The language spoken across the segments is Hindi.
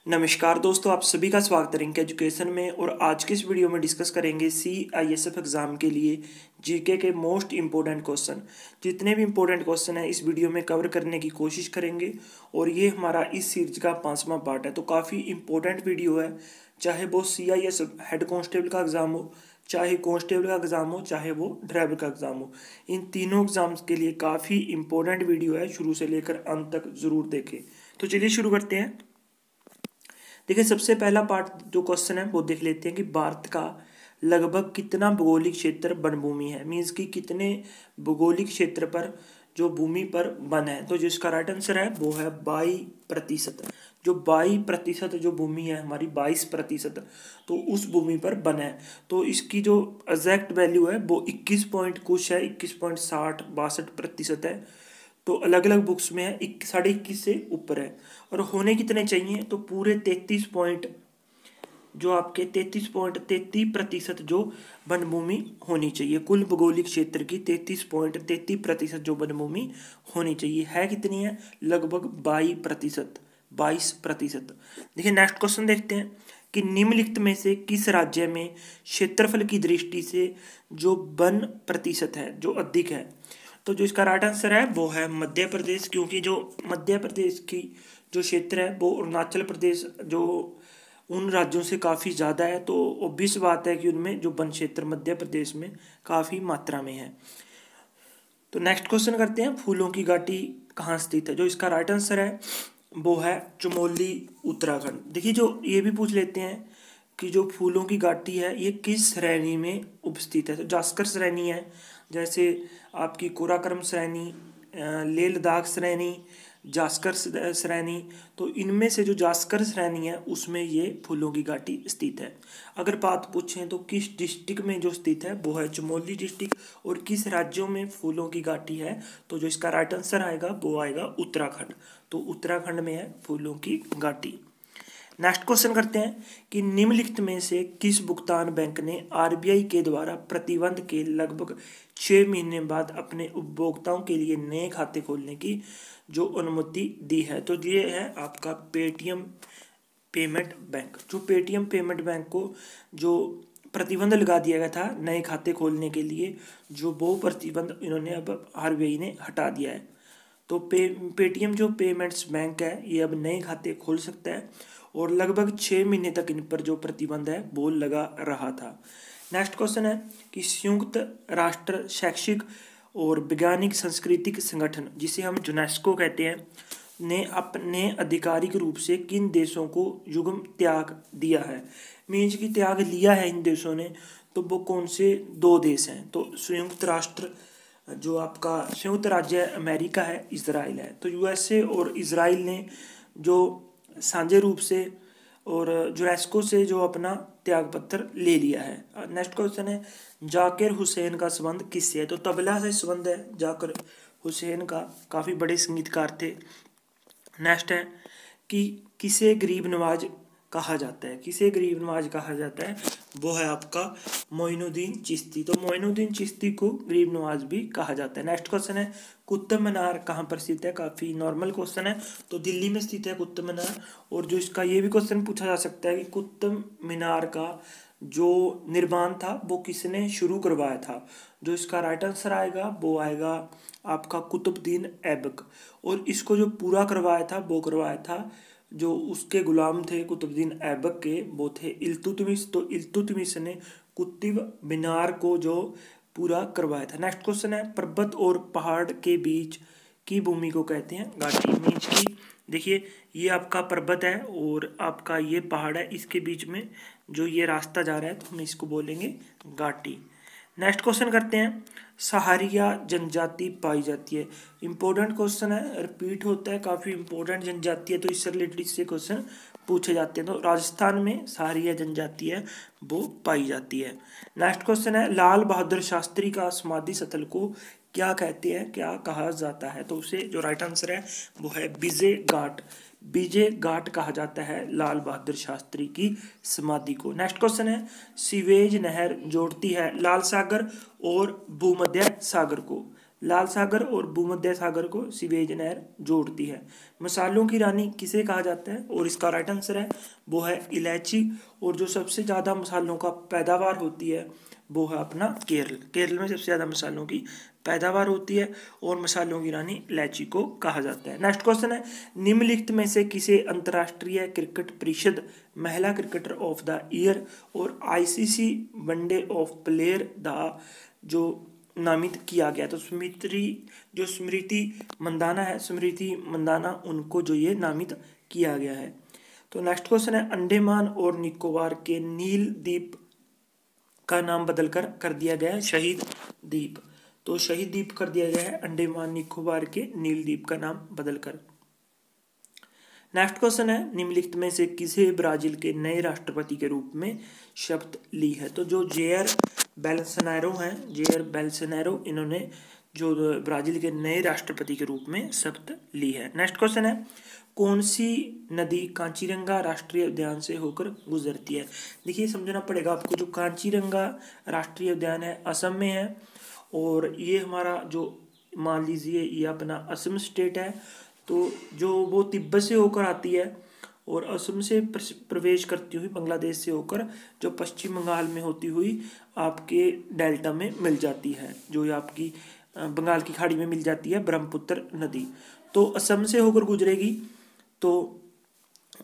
नमस्कार दोस्तों, आप सभी का स्वागत है रिंक एजुकेशन में। और आज के इस वीडियो में डिस्कस करेंगे CISF एग्ज़ाम के लिए जीके के मोस्ट इम्पोर्टेंट क्वेश्चन। जितने भी इम्पोर्टेंट क्वेश्चन हैं इस वीडियो में कवर करने की कोशिश करेंगे। और ये हमारा इस सीरीज का 5वां पार्ट है, तो काफ़ी इम्पोर्टेंट वीडियो है। चाहे वो CISF हेड कांस्टेबल का एग्ज़ाम हो, चाहे कांस्टेबल का एग्ज़ाम हो, चाहे वो ड्राइवर का एग्ज़ाम हो, इन तीनों एग्ज़ाम्स के लिए काफ़ी इम्पोर्टेंट वीडियो है। शुरू से लेकर अंत तक ज़रूर देखें। तो चलिए शुरू करते हैं। देखिए, सबसे पहला पार्ट जो क्वेश्चन है वो देख लेते हैं कि भारत का लगभग कितना भौगोलिक क्षेत्र वनभूमि है। मीन्स कि कितने भौगोलिक क्षेत्र पर जो भूमि पर वन है। तो जो इसका राइट आंसर है वो है 22%। जो 22% जो भूमि है हमारी 22%, तो उस भूमि पर वन है। तो इसकी जो एग्जैक्ट वैल्यू है वो 21 पॉइंट कुछ है, 21.62% है। तो अलग अलग बुक्स में है 21.5 से ऊपर है। और होने कितने चाहिए, तो पूरे 33 पॉइंट, जो आपके 33.33% जो वनभूमि होनी चाहिए। कुल भौगोलिक क्षेत्र की 33.33% जो वनभूमि होनी चाहिए। है कितनी है, लगभग 22%। देखिए नेक्स्ट क्वेश्चन देखते हैं कि निम्नलिखित में से किस राज्य में क्षेत्रफल की दृष्टि से जो वन प्रतिशत है जो अधिक है। तो जो इसका राइट आंसर है वो है मध्य प्रदेश, क्योंकि जो मध्य प्रदेश की जो क्षेत्र है वो अरुणाचल प्रदेश जो उन राज्यों से काफ़ी ज़्यादा है। तो ऑब्वियस बात है कि उनमें जो वन क्षेत्र मध्य प्रदेश में काफ़ी मात्रा में है। तो नेक्स्ट क्वेश्चन करते हैं, फूलों की घाटी कहाँ स्थित है। जो इसका राइट आंसर है वो है चमोली, उत्तराखंड। देखिए, जो ये भी पूछ लेते हैं कि जो फूलों की घाटी है ये किस श्रेणी में उपस्थित है। तो जास्कर श्रेणी है, जैसे आपकी कोराकरम श्रेणी, लेह लद्दाख श्रेणी, जास्कर श्रेणी। तो इनमें से जो जास्कर श्रेणी है उसमें ये फूलों की घाटी स्थित है। अगर बात पूछें तो किस डिस्ट्रिक्ट में जो स्थित है वो है चमोली डिस्ट्रिक्ट। और किस राज्यों में फूलों की घाटी है, तो जो इसका राइट आंसर आएगा वो आएगा उत्तराखंड। तो उत्तराखंड में है फूलों की घाटी। नेक्स्ट क्वेश्चन करते हैं कि निम्नलिखित में से किस भुगतान बैंक ने RBI के द्वारा प्रतिबंध के लगभग 6 महीने बाद अपने उपभोक्ताओं के लिए नए खाते खोलने की जो अनुमति दी है। तो ये है आपका पेटीएम पेमेंट बैंक। जो पेटीएम पेमेंट बैंक को जो प्रतिबंध लगा दिया गया था नए खाते खोलने के लिए, जो वो प्रतिबंध इन्होंने अब RBI ने हटा दिया है। तो पेटीएम जो पेमेंट्स बैंक है ये अब नए खाते खोल सकता है। और लगभग 6 महीने तक इन पर जो प्रतिबंध है वो लगा रहा था। नेक्स्ट क्वेश्चन है कि संयुक्त राष्ट्र शैक्षिक और वैज्ञानिक सांस्कृतिक संगठन, जिसे हम यूनेस्को कहते हैं, ने अपने आधिकारिक रूप से किन देशों को युग्म त्याग दिया है। मीन्स की त्याग लिया है इन देशों ने, तो वो कौन से 2 देश हैं। तो संयुक्त राष्ट्र जो आपका संयुक्त राज्य अमेरिका है, इजराइल है। तो USA और इजराइल ने जो साझे रूप से और यूनेस्को से जो अपना त्याग पत्र ले लिया है। नेक्स्ट क्वेश्चन है जाकिर हुसैन का संबंध किससे है। तो तबला से संबंध है जाकिर हुसैन का, काफ़ी बड़े संगीतकार थे। नेक्स्ट है कि किसे गरीब नवाज कहा जाता है। किसे गरीब नवाज कहा जाता है, वो है आपका मोइनुद्दीन चिश्ती। तो मोइनुद्दीन चिश्ती को गरीब नवाज भी कहा जाता है। नेक्स्ट क्वेश्चन है कुतुब मीनार कहाँ पर स्थित है। काफ़ी नॉर्मल क्वेश्चन है। तो दिल्ली में स्थित है कुतुब मीनार। और जो इसका ये भी क्वेश्चन पूछा जा सकता है कि कुतुब मीनार का जो निर्माण था वो किसने शुरू करवाया था। जो इसका राइट आंसर आएगा वो आएगा आपका कुतुबुद्दीन ऐबक। और इसको जो पूरा करवाया था वो करवाया था जो उसके गुलाम थे कुतुबुद्दीन ऐबक के, वो थे इल्तुतमिश। तो इल्तुतमिश ने कुतुब मीनार को जो पूरा करवाया था। नेक्स्ट क्वेश्चन है पर्वत और पहाड़ के बीच की भूमि को कहते हैं घाटी। मीन्स की देखिए, ये आपका पर्वत है और आपका ये पहाड़ है, इसके बीच में जो ये रास्ता जा रहा है तो हम इसको बोलेंगे घाटी। नेक्स्ट क्वेश्चन करते हैं सहारिया जनजाति पाई जाती है। इंपॉर्टेंट क्वेश्चन है, रिपीट होता है, काफ़ी इंपॉर्टेंट जनजाति है, तो इससे रिलेटेड इससे क्वेश्चन पूछे जाते हैं। तो राजस्थान में सहारिया जनजाति है वो पाई जाती है। नेक्स्ट क्वेश्चन है लाल बहादुर शास्त्री का समाधि स्थल को क्या कहते हैं, क्या कहा जाता है। तो उसे जो राइट आंसर है वो है विजय घाट। विजय घाट कहा जाता है लाल बहादुर शास्त्री की समाधि को। नेक्स्ट क्वेश्चन है सीवेज नहर जोड़ती है लाल सागर और भूमध्य सागर को। लाल सागर और भूमध्य सागर को सीवेज नहर जोड़ती है। मसालों की रानी किसे कहा जाता है, और इसका राइट आंसर है वो है इलायची। और जो सबसे ज़्यादा मसालों का पैदावार होती है वो है अपना केरल। केरल में सबसे ज़्यादा मसालों की पैदावार होती है और मसालों की रानी इलायची को कहा जाता है। नेक्स्ट क्वेश्चन है, निम्नलिखित में से किसे अंतर्राष्ट्रीय क्रिकेट परिषद महिला क्रिकेटर ऑफ द ईयर और ICC one day of player the जो नामित किया गया? तो स्मृति मंदाना है, स्मृति मंदाना उनको जो ये नामित किया गया है। तो नेक्स्ट क्वेश्चन है, अंडमान और निकोबार के नील द्वीप का नाम बदलकर कर दिया गया है शहीद द्वीप। तो शहीद द्वीप कर दिया गया है अंडमान निकोबार के नील द्वीप का नाम बदलकर। नेक्स्ट क्वेश्चन है, निम्नलिखित में से किसे ब्राजील के नए राष्ट्रपति के रूप में शपथ ली है? तो जो जेयर बोल्सोनारो हैं, जेयर बोल्सोनारो, इन्होंने जो ब्राजील के नए राष्ट्रपति के रूप में शपथ ली है। नेक्स्ट क्वेश्चन है, कौन सी नदी कांचीरंगा राष्ट्रीय उद्यान से होकर गुजरती है? देखिए समझना पड़ेगा आपको, जो कांचीरंगा राष्ट्रीय उद्यान है असम में है, और ये हमारा जो मान लीजिए ये अपना असम स्टेट है, तो जो वो तिब्बत से होकर आती है और असम से प्रवेश करती हुई बांग्लादेश से होकर जो पश्चिम बंगाल में होती हुई आपके डेल्टा में मिल जाती है, जो ये आपकी बंगाल की खाड़ी में मिल जाती है ब्रह्मपुत्र नदी। तो असम से होकर गुजरेगी, तो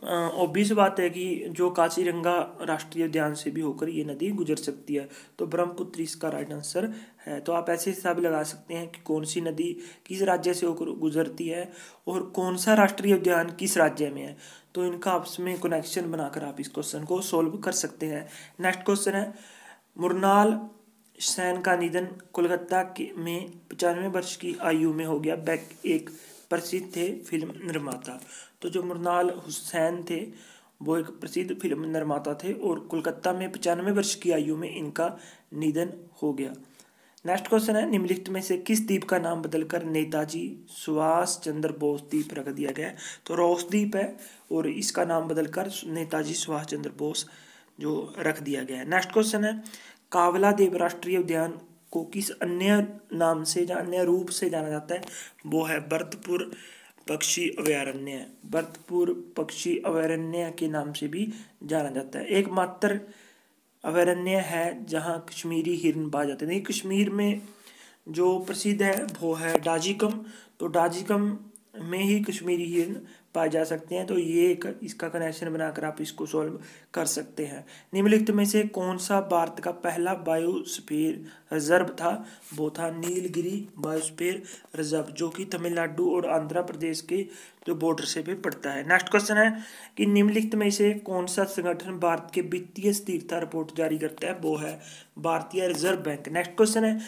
ऑब्वियस बात है कि जो काजीरंगा राष्ट्रीय उद्यान से भी होकर ये नदी गुजर सकती है, तो ब्रह्मपुत्र इसका राइट आंसर है। तो आप ऐसे हिसाब लगा सकते हैं कि कौन सी नदी किस राज्य से होकर गुजरती है और कौन सा राष्ट्रीय उद्यान किस राज्य में है, तो इनका आपस में कनेक्शन बनाकर आप इस क्वेश्चन को सोल्व कर सकते हैं। नेक्स्ट क्वेश्चन है, मृणाल सेन का निधन कोलकाता में 95 वर्ष की आयु में हो गया। एक प्रसिद्ध थे फिल्म निर्माता। तो जो मृणाल हुसैन थे वो एक प्रसिद्ध फिल्म निर्माता थे और कोलकाता में 95 वर्ष की आयु में इनका निधन हो गया। नेक्स्ट क्वेश्चन है, निम्नलिखित में से किस द्वीप का नाम बदलकर नेताजी सुभाष चंद्र बोस द्वीप रख दिया गया है? तो रोस द्वीप है और इसका नाम बदलकर नेताजी सुभाष चंद्र बोस जो रख दिया गया है। नेक्स्ट क्वेश्चन है, कावला देव राष्ट्रीय उद्यान को किस अन्य नाम से या अन्य रूप से जाना जाता है? वो है भरतपुर पक्षी अभयारण्य। भरतपुर पक्षी अभयारण्य के नाम से भी जाना जाता है। एकमात्र अभयारण्य है जहाँ कश्मीरी हिरन पाए जाते हैं। कश्मीर में जो प्रसिद्ध है वो है डाजिकम, तो डाजिकम में ही कश्मीरी हिरन पाए जा सकते हैं। तो ये एक इसका कनेक्शन बनाकर आप इसको सॉल्व कर सकते हैं। निम्नलिखित में से कौन सा भारत का पहला बायोस्फीयर रिजर्व था? वो था नीलगिरी बायोस्फीयर रिजर्व, जो कि तमिलनाडु और आंध्र प्रदेश के जो बॉर्डर से भी पड़ता है। नेक्स्ट क्वेश्चन है कि निम्नलिखित में से कौन सा संगठन भारत के वित्तीय स्थिरता रिपोर्ट जारी करता है? वो है भारतीय रिजर्व बैंक। नेक्स्ट क्वेश्चन है,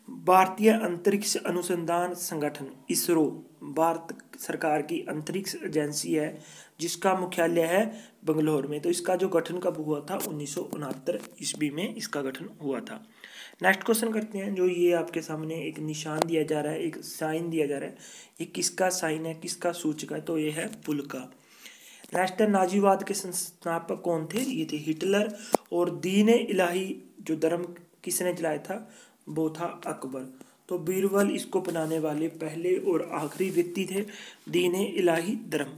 भारतीय अंतरिक्ष अनुसंधान संगठन इसरो भारत सरकार की अंतरिक्ष एजेंसी है जिसका मुख्यालय है बंगलौर में। तो इसका जो गठन कब हुआ था? 1969 ईस्वी में इसका गठन हुआ था। नेक्स्ट क्वेश्चन करते हैं, जो ये आपके सामने एक निशान दिया जा रहा है, एक साइन दिया जा रहा है, ये किसका साइन है, किसका सूचक है? तो ये है पुल का। नेक्स्ट है, नाजीवाद के संस्थापक कौन थे? ये थे हिटलर। और दीन इलाही जो धर्म किसने चलाया था? वो था अकबर। तो बीरबल इसको अपनाने वाले पहले और आखिरी व्यक्ति थे, दीन इलाही धर्म।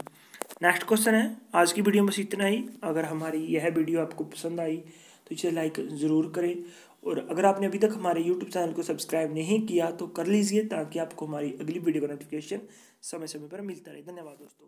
नेक्स्ट क्वेश्चन है, आज की वीडियो में बस इतना ही। अगर हमारी यह वीडियो आपको पसंद आई तो इसे लाइक ज़रूर करें, और अगर आपने अभी तक हमारे यूट्यूब चैनल को सब्सक्राइब नहीं किया तो कर लीजिए, ताकि आपको हमारी अगली वीडियो का नोटिफिकेशन समय समय पर मिलता रहे। धन्यवाद दोस्तों।